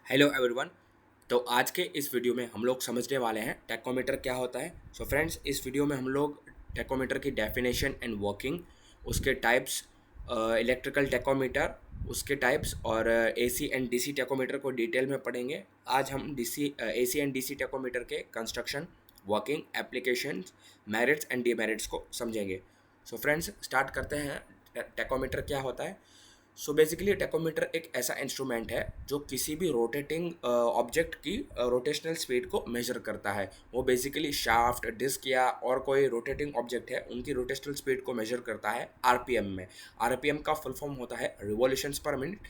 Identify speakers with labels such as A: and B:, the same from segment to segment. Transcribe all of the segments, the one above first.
A: Hello everyone. तो आज के इस वीडियो में हम लोग समझने वाले हैं टेकोमीटर क्या होता है। सो फ्रेंड्स, इस वीडियो में हम लोग टेकोमीटर की डेफिनेशन एंड वर्किंग, उसके टाइप्स, इलेक्ट्रिकल टेकोमीटर, उसके टाइप्स और एसी एंड डीसी टेकोमीटर को डिटेल में पढ़ेंगे। आज हम एसी एंड डीसी टेकोमीटर के construction, working, applications, merits and demerits को समझेंगे। सो फ्रेंड्स, स्टार्ट करते हैं। टेकोमीटर क्या होता है? सो बेसिकली टेकोमीटर एक ऐसा इंस्ट्रूमेंट है जो किसी भी रोटेटिंग ऑब्जेक्ट की रोटेशनल स्पीड को मेजर करता है। वो बेसिकली शाफ्ट, डिस्क या और कोई रोटेटिंग ऑब्जेक्ट है उनकी रोटेशनल स्पीड को मेजर करता है आरपीएम में। आरपीएम का फुल फॉर्म होता है रिवॉल्यूशंस पर मिनट।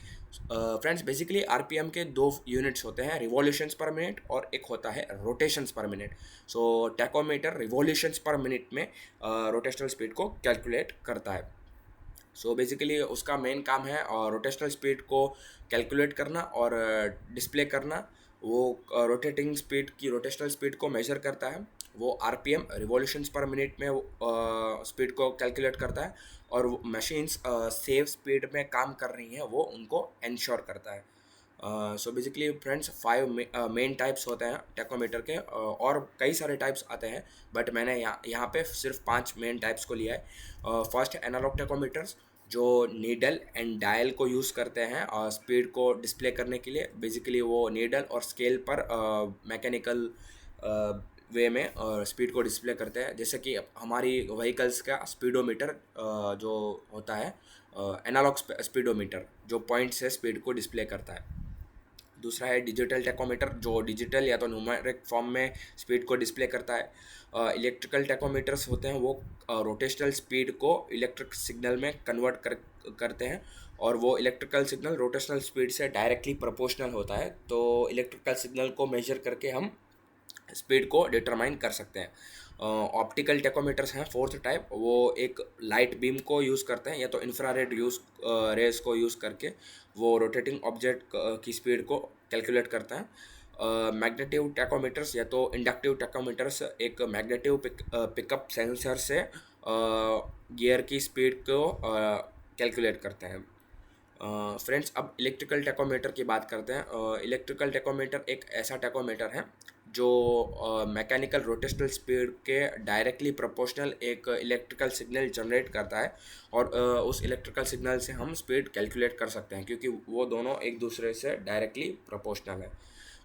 A: फ्रेंड्स, बेसिकली आरपीएम के दो यूनिट्स होते हैं, रिवॉल्यूशंस पर मिनट और एक होता है रोटेशंस पर मिनट। सो टेकोमीटर रिवॉल्यूशंस पर मिनट में रोटेशनल स्पीड को कैलकुलेट करता है। सो बेसिकली उसका मेन काम है और रोटेशनल स्पीड को कैलकुलेट करना और डिस्प्ले करना। वो रोटेटिंग स्पीड की रोटेशनल स्पीड को मेजर करता है। वो आरपीएम, रिवॉल्यूशंस पर मिनट में स्पीड को कैलकुलेट करता है और मशीन्स सेफ स्पीड में काम कर रही हैं वो उनको इंश्योर करता है। So basically friends, 5 main types होते हैं टेकोमीटर के, और कई सारे टाइप्स आते हैं, बट मैंने यहाँ पे सिर्फ 5 मेन टाइप्स को लिया है। फर्स्ट है एनालॉग टेकोमीटर्स, जो नीडल एंड डायल को यूज़ करते हैं और स्पीड को डिस्प्ले करने के लिए। बेसिकली वो नीडल और स्केल पर मैकेनिकल वे में स्पीड को डिस्प्ले करते हैं, जैसे कि हमारी व्हीकल्स का स्पीडोमीटर जो होता है, एनालॉग स्पीडोमीटर जो पॉइंट से स्पीड को डिस्प्ले करता है। दूसरा है डिजिटल टेकोमीटर, जो डिजिटल या तो न्यूमेरिक फॉर्म में स्पीड को डिस्प्ले करता है। इलेक्ट्रिकल टेकोमीटर्स होते हैं, वो रोटेशनल स्पीड को इलेक्ट्रिक सिग्नल में कन्वर्ट करते हैं और वो इलेक्ट्रिकल सिग्नल रोटेशनल स्पीड से डायरेक्टली प्रोपोर्शनल होता है। तो इलेक्ट्रिकल सिग्नल को मेजर करके हम स्पीड को डिटरमाइन कर सकते हैं। ऑप्टिकल टेकोमीटर्स हैं फोर्थ टाइप, वो एक लाइट बीम को यूज़ करते हैं या तो इंफ्रारेड रेस को यूज़ करके वो रोटेटिंग ऑब्जेक्ट की स्पीड को कैलकुलेट करता है। मैग्नेटिव टेकोमीटर्स या तो इंडक्टिव टेकोमीटर्स एक मैग्नेटिव पिकअप सेंसर से गियर की स्पीड को कैलकुलेट करते हैं। फ्रेंड्स, अब इलेक्ट्रिकल टेकोमीटर की बात करते हैं। इलेक्ट्रिकल टेकोमीटर एक ऐसा टेकोमीटर है जो मैकेनिकल रोटेशनल स्पीड के डायरेक्टली प्रोपोर्शनल एक इलेक्ट्रिकल सिग्नल जनरेट करता है और उस इलेक्ट्रिकल सिग्नल से हम स्पीड कैलकुलेट कर सकते हैं, क्योंकि वो दोनों एक दूसरे से डायरेक्टली प्रोपोर्शनल है।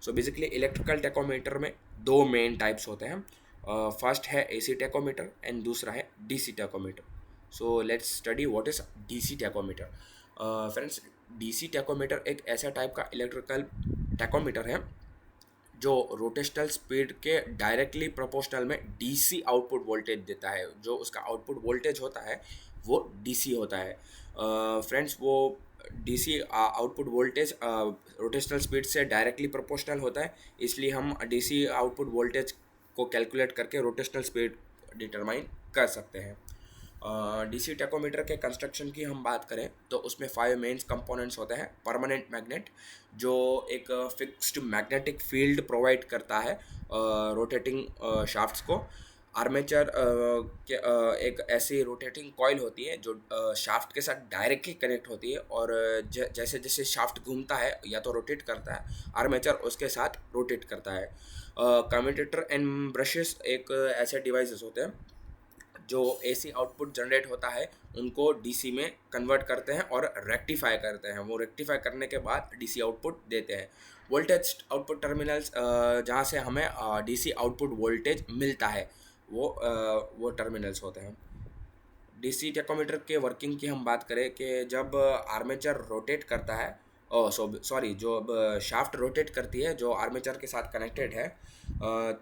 A: सो बेसिकली इलेक्ट्रिकल टेकोमीटर में दो मेन टाइप्स होते हैं। फर्स्ट है एसी टेकोमीटर एंड दूसरा है DC tachometer. So let's study what is DC tachometer. Friends, DC tachometer एक ऐसा टाइप का इलेक्ट्रिकल टेकोमीटर है जो रोटेशनल स्पीड के डायरेक्टली प्रोपोर्शनल में डीसी आउटपुट वोल्टेज देता है। जो उसका आउटपुट वोल्टेज होता है वो डीसी होता है। फ्रेंड्स, वो DC output voltage rotational speed से डायरेक्टली प्रोपोर्शनल होता है, इसलिए हम डीसी आउटपुट वोल्टेज को कैलकुलेट करके रोटेशनल स्पीड डिटरमाइन कर सकते हैं। डीसी टेकोमीटर के कंस्ट्रक्शन की हम बात करें तो उसमें 5 मेन्स कंपोनेंट्स होते हैं। परमानेंट मैग्नेट, जो एक फिक्स्ड मैग्नेटिक फील्ड प्रोवाइड करता है रोटेटिंग शाफ्ट्स को। आर्मेचर एक ऐसी रोटेटिंग कॉइल होती है जो शाफ्ट के साथ डायरेक्टली कनेक्ट होती है और जैसे जैसे शाफ्ट घूमता है या तो रोटेट करता है, आर्मेचर उसके साथ रोटेट करता है। कम्यूटेटर एंड ब्रशेस एक ऐसे डिवाइसेस होते हैं जो एसी आउटपुट जनरेट होता है उनको डीसी में कन्वर्ट करते हैं और रेक्टिफाई करते हैं। वो रेक्टिफाई करने के बाद डीसी आउटपुट देते हैं। वोल्टेज आउटपुट टर्मिनल्स, जहाँ से हमें डीसी आउटपुट वोल्टेज मिलता है, वो टर्मिनल्स होते हैं। डीसी टेकोमीटर के वर्किंग की हम बात करें कि जब आर्मेचर रोटेट करता है, सॉरी, जो शाफ्ट रोटेट करती है जो आर्मेचर के साथ कनेक्टेड है,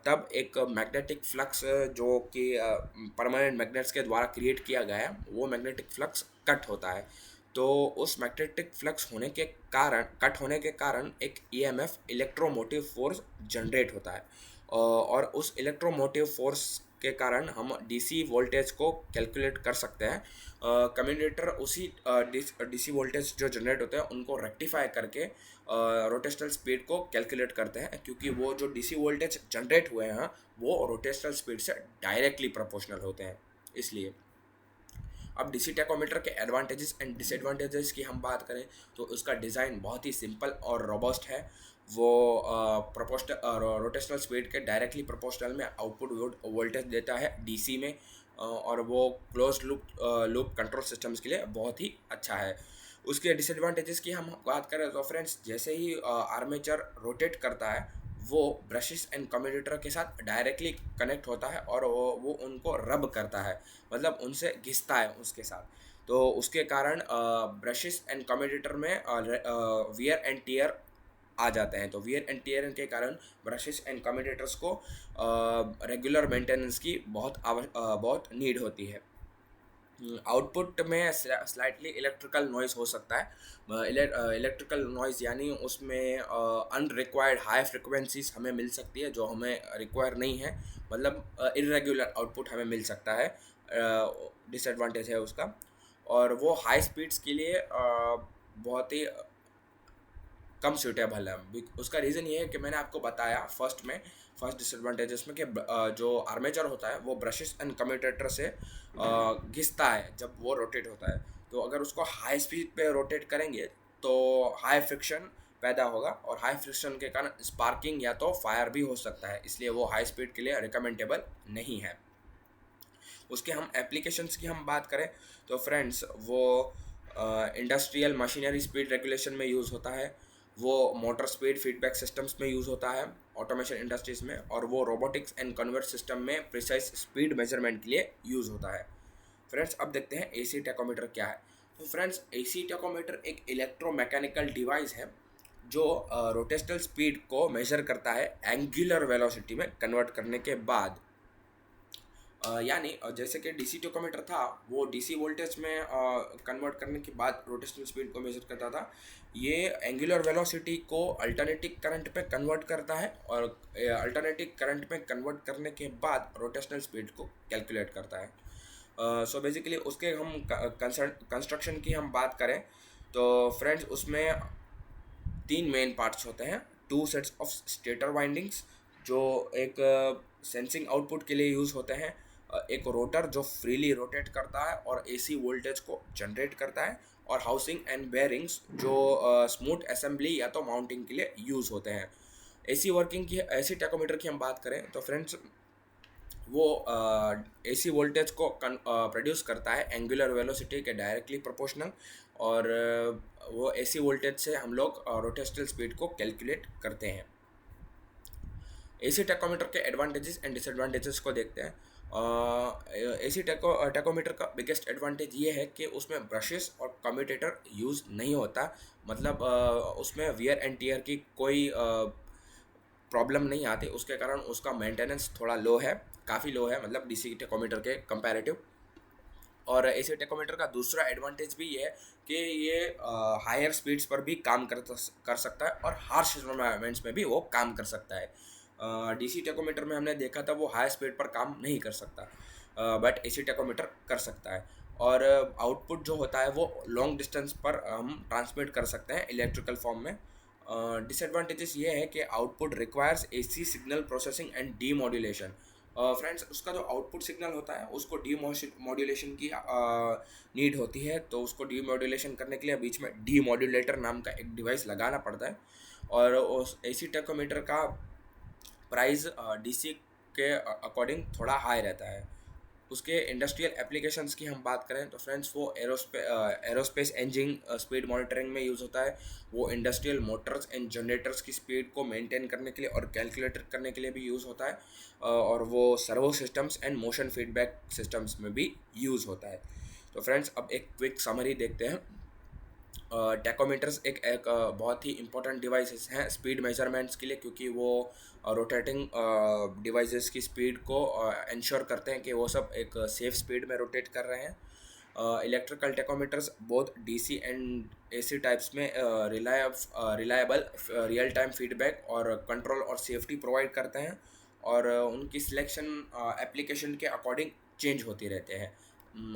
A: तब एक मैग्नेटिक फ्लक्स जो कि परमानेंट मैग्नेट्स के द्वारा क्रिएट किया गया है, वो मैग्नेटिक फ्लक्स कट होता है। तो उस मैग्नेटिक फ्लक्स कट होने के कारण एक ईएमएफ, इलेक्ट्रोमोटिव फोर्स जनरेट होता है और उस इलेक्ट्रोमोटिव फोर्स के कारण हम डीसी वोल्टेज को कैलकुलेट कर सकते हैं। कम्यूटेटर उसी डीसी वोल्टेज जो जनरेट होते हैं उनको रेक्टिफाई करके रोटेशनल स्पीड को कैलकुलेट करते हैं, क्योंकि वो जो डीसी वोल्टेज जनरेट हुए हैं वो रोटेशनल स्पीड से डायरेक्टली प्रोपोर्शनल होते हैं, इसलिए। अब डीसी टेकोमीटर के एडवांटेजेस एंड डिसएडवांटेजेस की हम बात करें तो उसका डिज़ाइन बहुत ही सिंपल और रोबस्ट है। वो रोटेशनल स्पीड के डायरेक्टली प्रोपोर्शनल में आउटपुट वोल्टेज देता है डीसी में, और वो क्लोज लूप कंट्रोल सिस्टम्स के लिए बहुत ही अच्छा है। उसके डिसएडवांटेजेस की हम बात करें तो फ्रेंड्स, जैसे ही आर्मेचर रोटेट करता है वो ब्रशेस एंड कम्यूटेटर के साथ डायरेक्टली कनेक्ट होता है और वो उनको रब करता है, मतलब उनसे घिसता है उसके साथ। तो उसके कारण ब्रशेस एंड कम्यूटेटर में वियर एंड टीयर आ जाते हैं। तो वियर एंड टीयर के कारण ब्रशेस एंड कम्यूटेटर्स को रेगुलर मेंटेनेंस की बहुत नीड होती है। आउटपुट में स्लाइटली इलेक्ट्रिकल नॉइज़ हो सकता है। इलेक्ट्रिकल नॉइज़ यानी उसमें अनरिक्वायर्ड हाई फ्रिक्वेंसीज हमें मिल सकती है जो हमें रिक्वायर नहीं है, मतलब इरेगुलर आउटपुट हमें मिल सकता है, डिसएडवांटेज है उसका। और वो हाई स्पीड्स के लिए बहुत ही कम सूटेबल है। उसका रीज़न ये है कि मैंने आपको बताया फर्स्ट डिसएडवांटेजेस में कि जो आर्मेचर होता है वो ब्रशेस एंड कम्यूटेटर से घिसता है जब वो रोटेट होता है। तो अगर उसको हाई स्पीड पे रोटेट करेंगे तो हाई फ्रिक्शन पैदा होगा, और हाई फ्रिक्शन के कारण स्पार्किंग या तो फायर भी हो सकता है, इसलिए वो हाई स्पीड के लिए रिकमेंडेबल नहीं है। उसके हम एप्लीकेशंस की हम बात करें तो फ्रेंड्स, वो इंडस्ट्रियल मशीनरी स्पीड रेगुलेशन में यूज़ होता है, वो मोटर स्पीड फीडबैक सिस्टम्स में यूज़ होता है ऑटोमेशन इंडस्ट्रीज में, और वो रोबोटिक्स एंड कन्वर्ट सिस्टम में प्रिसाइज स्पीड मेजरमेंट के लिए यूज़ होता है। फ्रेंड्स, अब देखते हैं एसी टैकोमीटर क्या है। तो फ्रेंड्स, एसी टैकोमीटर एक इलेक्ट्रोमैकेनिकल डिवाइस है जो रोटेशनल स्पीड को मेजर करता है एंगुलर वेलोसिटी में कन्वर्ट करने के बाद। यानी जैसे कि डीसी टोकोमीटर था वो डीसी वोल्टेज में कन्वर्ट करने के बाद रोटेशनल स्पीड को मेजर करता था, ये एंगुलर वेलोसिटी को अल्टरनेटिंग करंट पे कन्वर्ट करता है, और अल्टरनेटिंग करंट में कन्वर्ट करने के बाद रोटेशनल स्पीड को कैलकुलेट करता है। सो बेसिकली उसके हम कंस्ट्रक्शन की हम बात करें तो फ्रेंड्स, उसमें 3 मेन पार्ट्स होते हैं। 2 सेट्स ऑफ स्टेटर वाइंडिंग्स जो एक सेंसिंग आउटपुट के लिए यूज़ होते हैं, एक रोटर जो फ्रीली रोटेट करता है और एसी वोल्टेज को जनरेट करता है, और हाउसिंग एंड बेयरिंग्स जो स्मूथ असेंबली या तो माउंटिंग के लिए यूज़ होते हैं। एसी टैकोमीटर की हम बात करें तो फ्रेंड्स, वो एसी वोल्टेज को प्रोड्यूस करता है एंगुलर वेलोसिटी के डायरेक्टली प्रोपोर्शनल, और वो एसी वोल्टेज से हम लोग रोटेशनल स्पीड को कैलकुलेट करते हैं। एसी टैकोमीटर के एडवांटेजेस एंड डिसएडवांटेजेस को देखते हैं। एसी टैकोमीटर का बिगेस्ट एडवांटेज ये है कि उसमें ब्रशेस और कम्यूटेटर यूज़ नहीं होता, मतलब उसमें वियर एंड टीयर की कोई प्रॉब्लम नहीं आती, उसके कारण उसका मेंटेनेंस थोड़ा लो है, काफ़ी लो है, मतलब डीसी टैकोमीटर के कंपैरेटिव। और एसी टैकोमीटर का दूसरा एडवांटेज भी ये है कि ये हायर स्पीड्स पर भी काम कर सकता है, और हार्श एनवायरनमेंट्स में भी वो काम कर सकता है। डीसी टैकोमीटर में हमने देखा था वो हाई स्पीड पर काम नहीं कर सकता, बट एसी टैकोमीटर कर सकता है। और आउटपुट जो होता है वो लॉन्ग डिस्टेंस पर हम ट्रांसमिट कर सकते हैं इलेक्ट्रिकल फॉर्म में। डिसएडवांटेजेस ये है कि output requires AC signal processing and demodulation. Friends, उसका जो आउटपुट सिग्नल होता है उसको डीमॉड्यूलेशन की नीड होती है, तो उसको डीमॉड्यूलेशन करने के लिए बीच में डीमॉड्यूलेटर नाम का एक डिवाइस लगाना पड़ता है। और उस एसी टैकोमीटर का प्राइस डीसी के अकॉर्डिंग थोड़ा हाई रहता है। उसके इंडस्ट्रियल एप्लीकेशंस की हम बात करें तो फ्रेंड्स, वो एरोस्पेस इंजन स्पीड मॉनिटरिंग में यूज़ होता है, वो इंडस्ट्रियल मोटर्स एंड जनरेटर्स की स्पीड को मेंटेन करने के लिए और कैलकुलेट करने के लिए भी यूज़ होता है, और वो servo systems and motion feedback systems में भी यूज़ होता है। तो फ्रेंड्स, अब एक क्विक समरी देखते हैं। टैकोमीटर्स एक बहुत ही इंपॉर्टेंट डिवाइसेस हैं स्पीड मेजरमेंट्स के लिए, क्योंकि वो रोटेटिंग डिवाइसेस की स्पीड को इंश्योर करते हैं कि वो सब एक सेफ स्पीड में रोटेट कर रहे हैं। Electrical tachometers both DC and AC types में रिलायबल रियल टाइम फीडबैक और कंट्रोल और सेफ्टी प्रोवाइड करते हैं, और उनकी सिलेक्शन एप्लीकेशन के अकॉर्डिंग चेंज होती रहते हैं।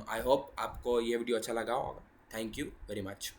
A: आई होप आपको ये वीडियो अच्छा लगा होगा। Thank you very much.